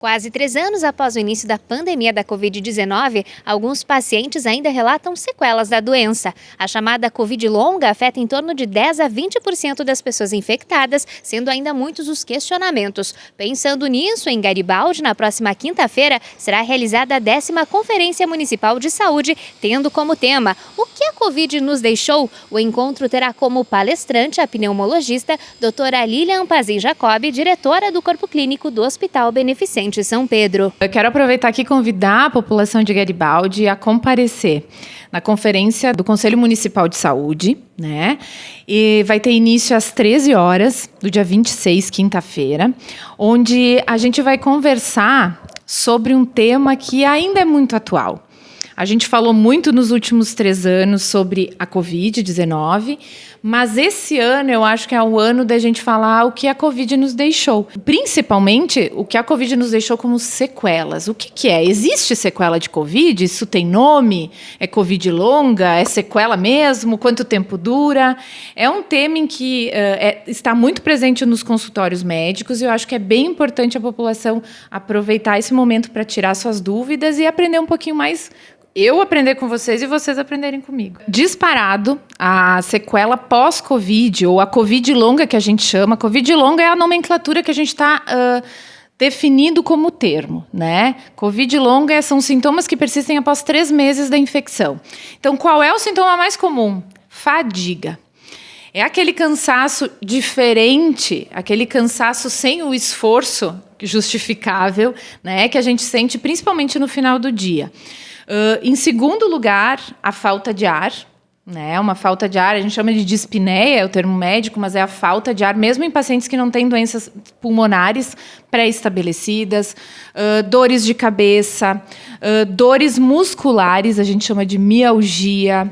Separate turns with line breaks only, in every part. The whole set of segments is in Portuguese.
Quase 3 anos após o início da pandemia da Covid-19, alguns pacientes ainda relatam sequelas da doença. A chamada Covid longa afeta em torno de 10 a 20% das pessoas infectadas, sendo ainda muitos os questionamentos. Pensando nisso, em Garibaldi, na próxima quinta-feira, será realizada a 10ª Conferência Municipal de Saúde, tendo como tema "O que a Covid nos deixou?". O encontro terá como palestrante a pneumologista doutora Lilian Pazin Jacob, diretora do Corpo Clínico do Hospital Beneficente São Pedro.
Eu quero aproveitar aqui e convidar a população de Garibaldi a comparecer na conferência do Conselho Municipal de Saúde, né? E vai ter início às 13 horas do dia 26, quinta-feira, onde a gente vai conversar sobre um tema que ainda é muito atual. A gente falou muito nos últimos 3 anos sobre a Covid-19, mas esse ano eu acho que é o ano da gente falar o que a Covid nos deixou. Principalmente, o que a Covid nos deixou como sequelas. O que é? Existe sequela de Covid? Isso tem nome? É Covid longa? É sequela mesmo? Quanto tempo dura? É um tema em que está muito presente nos consultórios médicos e eu acho que é bem importante a população aproveitar esse momento para tirar suas dúvidas e aprender um pouquinho mais. Eu aprender com vocês e vocês aprenderem comigo. Disparado, a sequela pós-Covid, ou a Covid longa que a gente chama. Covid longa é a nomenclatura que a gente está definindo como termo, né? Covid longa são sintomas que persistem após 3 meses da infecção. Então, qual é o sintoma mais comum? Fadiga. É aquele cansaço diferente, aquele cansaço sem o esforço justificável, né? Que a gente sente principalmente no final do dia. Em segundo lugar, a falta de ar, né? Uma falta de ar, a gente chama de dispneia, é o termo médico, mas é a falta de ar, mesmo em pacientes que não têm doenças pulmonares pré-estabelecidas, dores de cabeça, dores musculares, a gente chama de mialgia.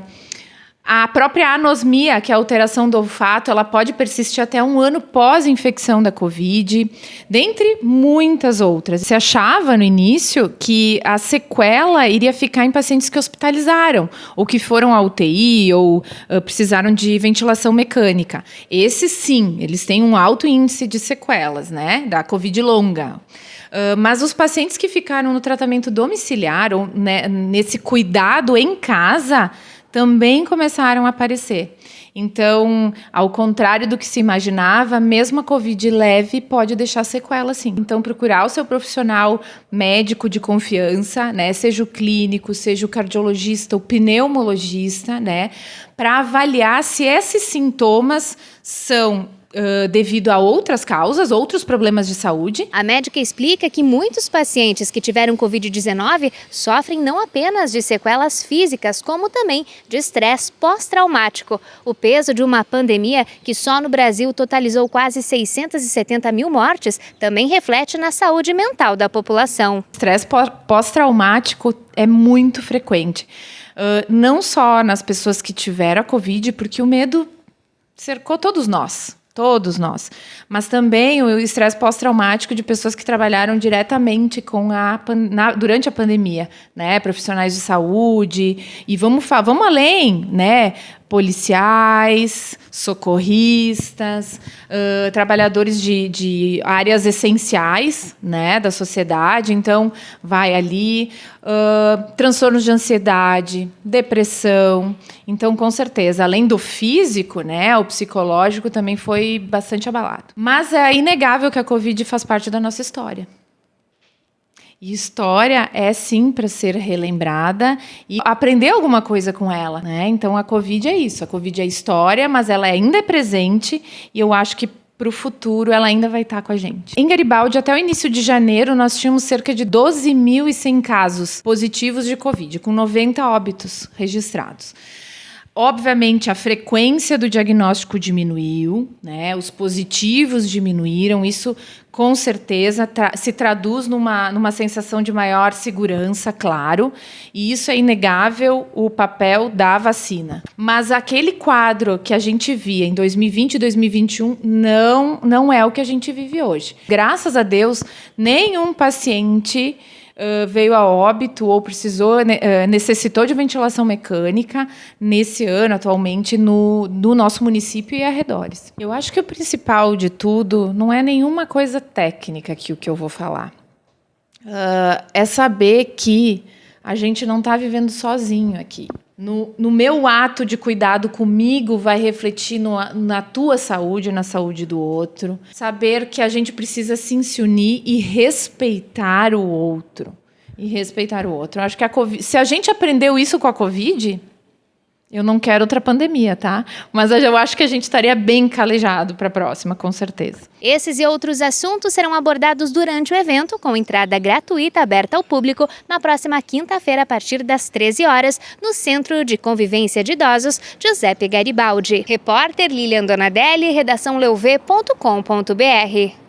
A própria anosmia, que é a alteração do olfato, ela pode persistir até 1 ano pós-infecção da Covid, dentre muitas outras. Se achava no início que a sequela iria ficar em pacientes que hospitalizaram, ou que foram à UTI, ou precisaram de ventilação mecânica. Esses, sim, eles têm um alto índice de sequelas, né, da Covid longa. Mas os pacientes que ficaram no tratamento domiciliar, ou né, nesse cuidado em casa, também começaram a aparecer. Então, ao contrário do que se imaginava, mesmo a Covid leve pode deixar sequela, sim. Então, procurar o seu profissional médico de confiança, né, seja o clínico, seja o cardiologista, o pneumologista, né, para avaliar se esses sintomas são devido a outras causas, outros problemas de saúde.
A médica explica que muitos pacientes que tiveram Covid-19 sofrem não apenas de sequelas físicas, como também de estresse pós-traumático. O peso de uma pandemia que só no Brasil totalizou quase 670 mil mortes também reflete na saúde mental da população.
Estresse pós-traumático é muito frequente. Não só nas pessoas que tiveram a Covid, porque o medo cercou todos nós, mas também o estresse pós-traumático de pessoas que trabalharam diretamente durante a pandemia, né, profissionais de saúde, e vamos além, né, policiais, socorristas, trabalhadores de áreas essenciais, né, da sociedade. Então, vai ali, transtornos de ansiedade, depressão. Então, com certeza, além do físico, né, o psicológico também foi bastante abalado. Mas é inegável que a Covid faz parte da nossa história. E história é, sim, para ser relembrada e aprender alguma coisa com ela, né? Então, a Covid é isso. A Covid é história, mas ela ainda é presente e eu acho que para o futuro ela ainda vai estar com a gente. Em Garibaldi, até o início de janeiro, nós tínhamos cerca de 12.100 casos positivos de Covid, com 90 óbitos registrados. Obviamente, a frequência do diagnóstico diminuiu, né? Os positivos diminuíram, isso com certeza se traduz numa sensação de maior segurança, claro, e isso é inegável o papel da vacina. Mas aquele quadro que a gente via em 2020 e 2021 não é o que a gente vive hoje. Graças a Deus, nenhum paciente veio a óbito ou necessitou de ventilação mecânica nesse ano, atualmente, no nosso município e arredores. Eu acho que o principal de tudo não é nenhuma coisa técnica aqui o que eu vou falar. É saber que a gente não está vivendo sozinho aqui. No meu ato de cuidado comigo vai refletir na tua saúde, na saúde do outro. Saber que a gente precisa sim se unir e respeitar o outro. Eu acho que se a gente aprendeu isso com a Covid, eu não quero outra pandemia, tá? Mas eu acho que a gente estaria bem calejado para a próxima, com certeza.
Esses e outros assuntos serão abordados durante o evento, com entrada gratuita aberta ao público, na próxima quinta-feira, a partir das 13 horas, no Centro de Convivência de Idosos Giuseppe Garibaldi. Repórter Lilian Donadelli, redação leuv.com.br.